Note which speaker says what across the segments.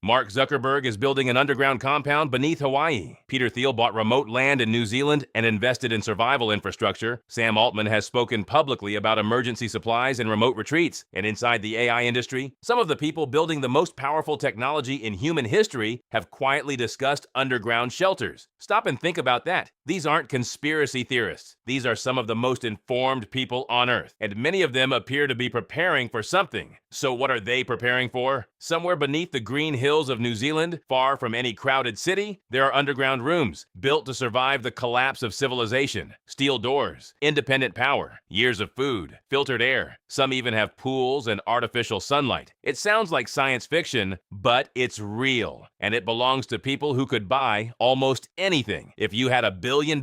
Speaker 1: Mark Zuckerberg is building an underground compound beneath Hawaii. Peter Thiel bought remote land in New Zealand and invested in survival infrastructure. Sam Altman has spoken publicly about emergency supplies and remote retreats. And inside the AI industry, some of the people building the most powerful technology in human history have quietly discussed underground shelters. Stop and think about that. These aren't conspiracy theorists. These are some of the most informed people on Earth, and many of them appear to be preparing for something. So what are they preparing for? Somewhere beneath the green hills of New Zealand, far from any crowded city, there are underground rooms built to survive the collapse of civilization. Steel doors, independent power, years of food, filtered air. Some even have pools and artificial sunlight. It sounds like science fiction, but it's real, and it belongs to people who could buy almost anything. If you had $1 billion,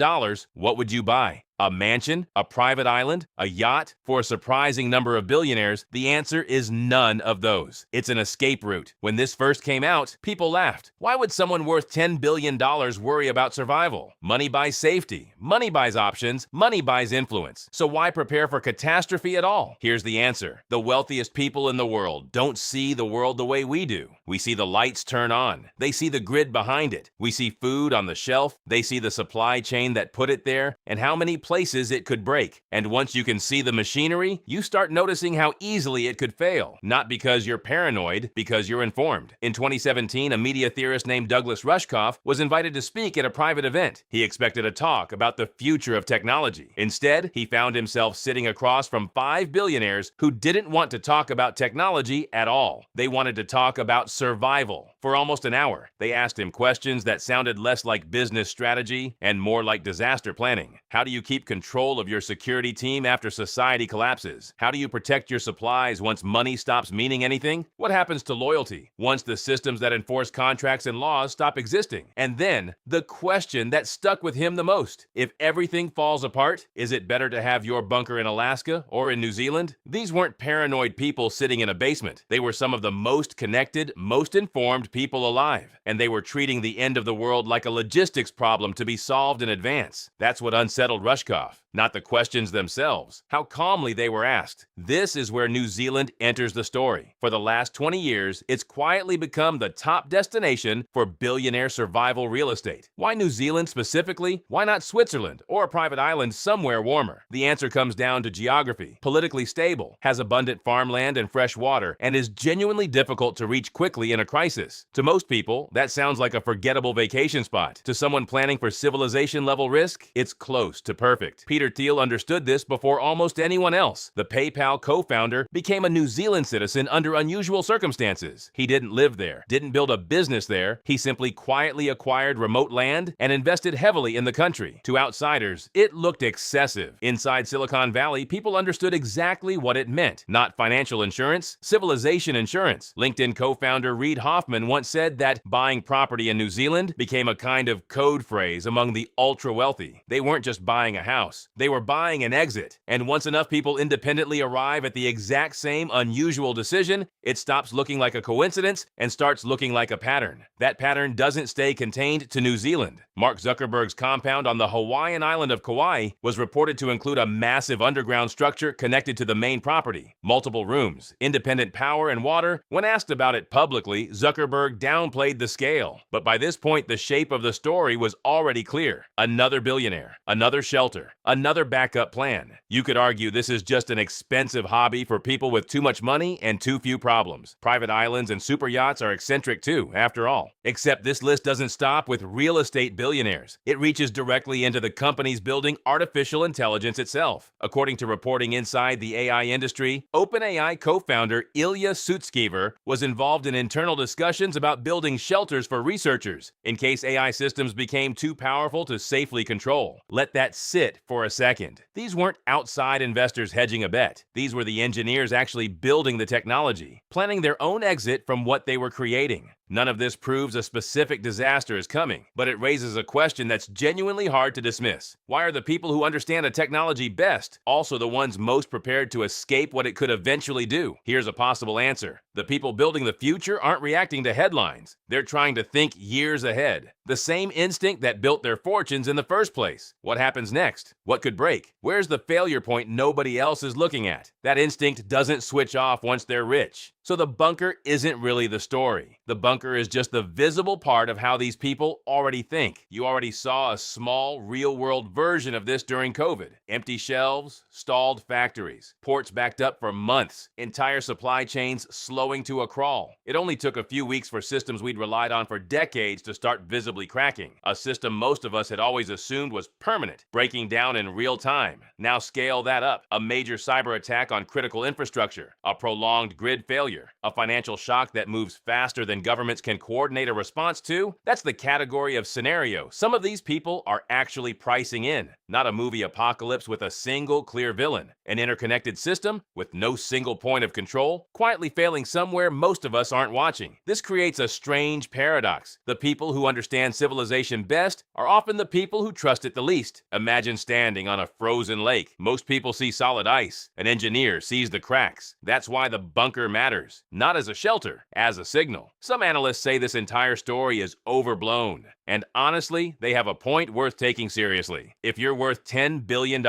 Speaker 1: what would you buy? A mansion? A private island? A yacht? For a surprising number of billionaires, the answer is none of those. It's an escape route. When this first came out, people laughed. Why would someone worth $10 billion worry about survival? Money buys safety. Money buys options. Money buys influence. So why prepare for catastrophe at all? Here's the answer. The wealthiest people in the world don't see the world the way we do. We see the lights turn on. They see the grid behind it. We see food on the shelf. They see the supply chain that put it there and how many places it could break. And once you can see the machinery, you start noticing how easily it could fail. Not because you're paranoid, because you're informed. In 2017, a media theorist named Douglas Rushkoff was invited to speak at a private event. He expected a talk about the future of technology. Instead, he found himself sitting across from 5 billionaires who didn't want to talk about technology at all. They wanted to talk about survival. For almost an hour, they asked him questions that sounded less like business strategy and more like disaster planning. How do you keep control of your security team after society collapses? How do you protect your supplies once money stops meaning anything? What happens to loyalty once the systems that enforce contracts and laws stop existing? And then, the question that stuck with him the most. If everything falls apart, is it better to have your bunker in Alaska or in New Zealand? These weren't paranoid people sitting in a basement. They were some of the most connected, most informed people alive. And they were treating the end of the world like a logistics problem to be solved in advance. That's what unsettled Rushkoff. Not the questions themselves, how calmly they were asked. This is where New Zealand enters the story. For the last 20 years, it's quietly become the top destination for billionaire survival real estate. Why New Zealand specifically? Why not Switzerland or a private island somewhere warmer? The answer comes down to geography. Politically stable, has abundant farmland and fresh water, and is genuinely difficult to reach quickly in a crisis. To most people, that sounds like a forgettable vacation spot. To someone planning for civilization-level risk, it's close to perfect. Peter Thiel understood this before almost anyone else. The PayPal co-founder became a New Zealand citizen under unusual circumstances. He didn't live there, didn't build a business there. He simply quietly acquired remote land and invested heavily in the country. To outsiders, it looked excessive. Inside Silicon Valley, people understood exactly what it meant. Not financial insurance, civilization insurance. LinkedIn co-founder Reid Hoffman once said that buying property in New Zealand became a kind of code phrase among the ultra-wealthy. They weren't just buying a house. They were buying an exit. And once enough people independently arrive at the exact same unusual decision, it stops looking like a coincidence and starts looking like a pattern. That pattern doesn't stay contained to New Zealand. Mark Zuckerberg's compound on the Hawaiian island of Kauai was reported to include a massive underground structure connected to the main property. Multiple rooms, independent power and water. When asked about it publicly, Zuckerberg downplayed the scale. But by this point, the shape of the story was already clear. Another billionaire, another shelter, another backup plan. You could argue this is just an expensive hobby for people with too much money and too few problems. Private islands and super yachts are eccentric too, after all. Except this list doesn't stop with real estate billionaires. It reaches directly into the companies building artificial intelligence itself. According to reporting inside the AI industry, OpenAI co-founder Ilya Sutskever was involved in internal discussions about building shelters for researchers in case AI systems became too powerful to safely control. Let that sit for a second. These weren't outside investors hedging a bet. These were the engineers actually building the technology, planning their own exit from what they were creating. None of this proves a specific disaster is coming, but it raises a question that's genuinely hard to dismiss. Why are the people who understand a technology best also the ones most prepared to escape what it could eventually do? Here's a possible answer. The people building the future aren't reacting to headlines. They're trying to think years ahead. The same instinct that built their fortunes in the first place. What happens next? What could break? Where's the failure point nobody else is looking at? That instinct doesn't switch off once they're rich. So the bunker isn't really the story. The bunker is just the visible part of how these people already think. You already saw a small, real-world version of this during COVID. Empty shelves, stalled factories, ports backed up for months, entire supply chains slowing to a crawl. It only took a few weeks for systems we'd relied on for decades to start visibly cracking. A system most of us had always assumed was permanent, breaking down in real time. Now scale that up. A major cyber attack on critical infrastructure, a prolonged grid failure, a financial shock that moves faster than governments can coordinate a response to. That's the category of scenario some of these people are actually pricing in. Not a movie apocalypse with a single clear villain. An interconnected system with no single point of control, quietly failing somewhere most of us aren't watching. This creates a strange paradox. The people who understand civilization best are often the people who trust it the least. Imagine standing on a frozen lake. Most people see solid ice. An engineer sees the cracks. That's why the bunker matters. Not as a shelter, as a signal. Some analysts say this entire story is overblown. And honestly, they have a point worth taking seriously. If you're worth $10 billion,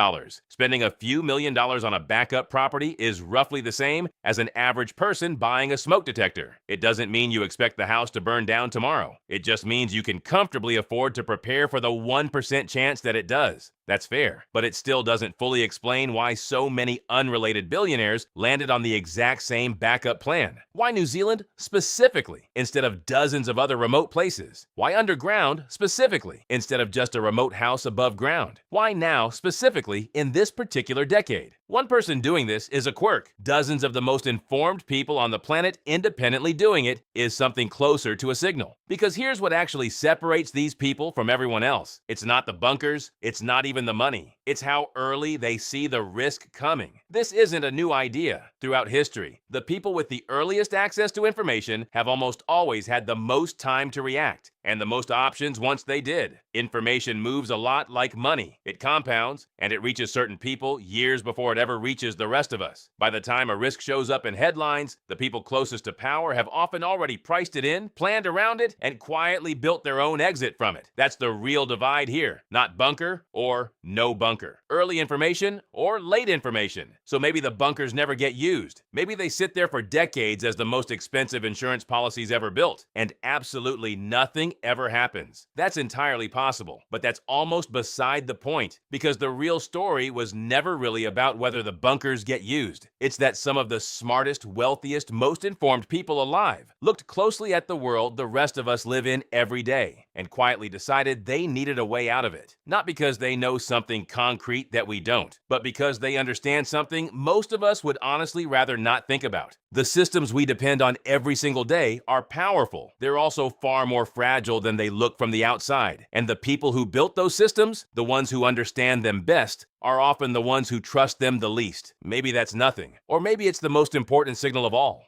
Speaker 1: spending a few $1,000,000 on a backup property is roughly the same as an average person buying a smoke detector. It doesn't mean you expect the house to burn down tomorrow. It just means you can comfortably afford to prepare for the 1% chance that it does. That's fair, but it still doesn't fully explain why so many unrelated billionaires landed on the exact same backup plan. Why New Zealand specifically, instead of dozens of other remote places? Why underground specifically, instead of just a remote house above ground? Why now specifically in this particular decade? One person doing this is a quirk. Dozens of the most informed people on the planet independently doing it is something closer to a signal. Because here's what actually separates these people from everyone else. It's not the bunkers, it's not even the money. It's how early they see the risk coming. This isn't a new idea. Throughout history, the people with the earliest access to information have almost always had the most time to react, and the most options once they did. Information moves a lot like money. It compounds, and it reaches certain people years before it ever reaches the rest of us. By the time a risk shows up in headlines, the people closest to power have often already priced it in, planned around it, and quietly built their own exit from it. That's the real divide here. Not bunker or no bunker. Early information or late information. So maybe the bunkers never get used. Maybe they sit there for decades as the most expensive insurance policies ever built, and absolutely nothing ever happens. That's entirely possible, but that's almost beside the point, because the real story was never really about whether the bunkers get used. It's that some of the smartest, wealthiest, most informed people alive looked closely at the world the rest of us live in every day, and quietly decided they needed a way out of it. Not because they know something concrete that we don't, but because they understand something most of us would honestly rather not think about. The systems we depend on every single day are powerful. They're also far more fragile than they look from the outside. And the people who built those systems, the ones who understand them best, are often the ones who trust them the least. Maybe that's nothing. Or maybe it's the most important signal of all.